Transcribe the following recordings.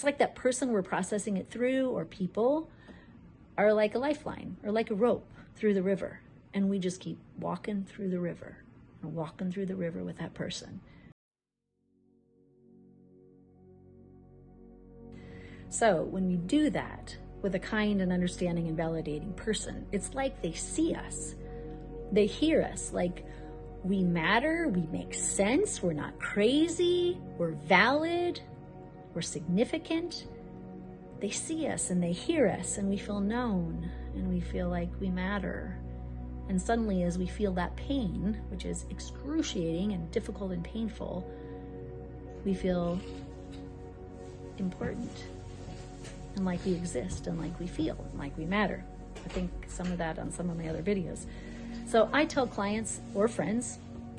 It's like that person we're processing it through, or people, are like a lifeline or like a rope through the river. And we just keep walking through the river, or walking through the river with that person. So when we do that with a kind and understanding and validating person, it's like they see us. They hear us, like we matter, we make sense, we're not crazy, we're valid, we're significant. They see us and they hear us, and we feel known, and we feel like we matter. And suddenly, as we feel that pain, which is excruciating and difficult and painful, we feel important, and like we exist, and like we feel, and like we matter. I think some of that on some of my other videos. So I tell clients or friends,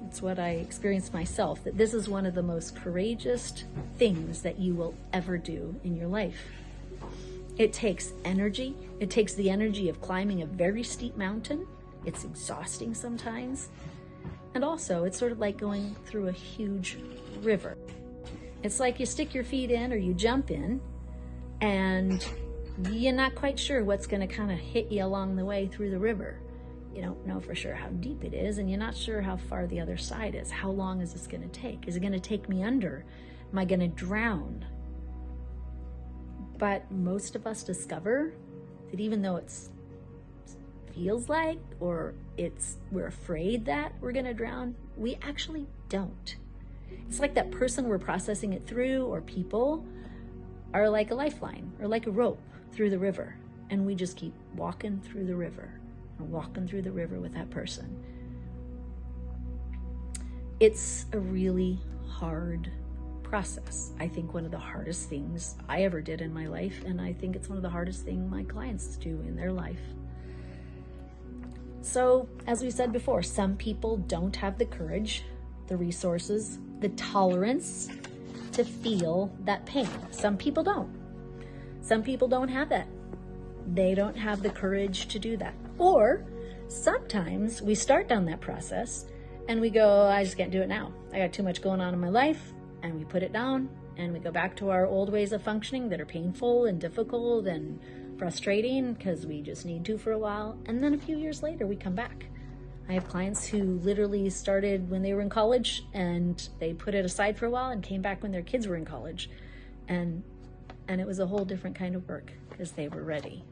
it's what I experienced myself, that this is one of the most courageous things that you will ever do in your life. It takes energy. It takes the energy of climbing a very steep mountain. It's exhausting sometimes. And also, it's sort of like going through a huge river. It's like you stick your feet in or you jump in, and you're not quite sure what's going to kind of hit you along the way through the river. You don't know for sure how deep it is, and you're not sure how far the other side is. How long is this going to take? Is it going to take me under? Am I going to drown? But most of us discover that even though it feels like, or we're afraid that we're going to drown, we actually don't. It's like that person we're processing it through, or people, are like a lifeline or like a rope through the river. And we just keep walking through the river, or walking through the river with that person. It's a really hard process. I think one of the hardest things I ever did in my life, and I think it's one of the hardest things my clients do in their life. So, as we said before, some people don't have the courage, the resources, the tolerance to feel that pain. Some people don't. Some people don't have that. They don't have the courage to do that. Or sometimes we start down that process and we go, I just can't do it now. I got too much going on in my life, and we put it down and we go back to our old ways of functioning that are painful and difficult and frustrating because we just need to for a while. And then a few years later, we come back. I have clients who literally started when they were in college, and they put it aside for a while and came back when their kids were in college. And it was a whole different kind of work because they were ready.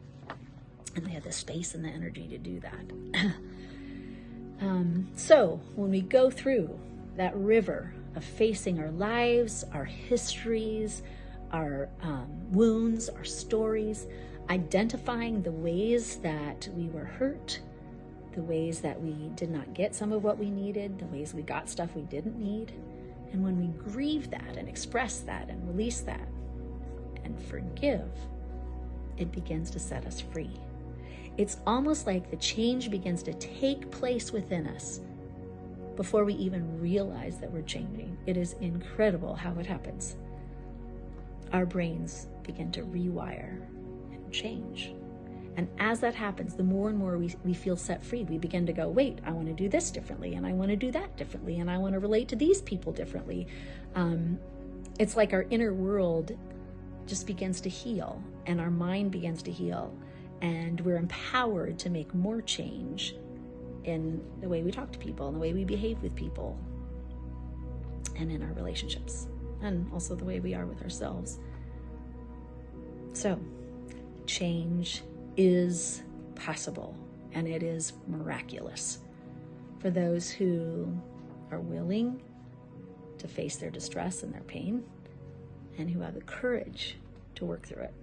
And they had the space and the energy to do that. So when we go through that river of facing our lives, our histories, our wounds, our stories, identifying the ways that we were hurt, the ways that we did not get some of what we needed, the ways we got stuff we didn't need. And when we grieve that and express that and release that and forgive, it begins to set us free. It's almost like the change begins to take place within us before we even realize that we're changing. It is incredible how it happens. Our brains begin to rewire and change. And as that happens, the more and more we feel set free, we begin to go, wait, I want to do this differently, and I want to do that differently, and I want to relate to these people differently. It's like our inner world just begins to heal, and our mind begins to heal, and we're empowered to make more change in the way we talk to people, and the way we behave with people, and in our relationships, and also the way we are with ourselves. So, change is possible, and it is miraculous for those who are willing to face their distress and their pain, and who have the courage to work through it.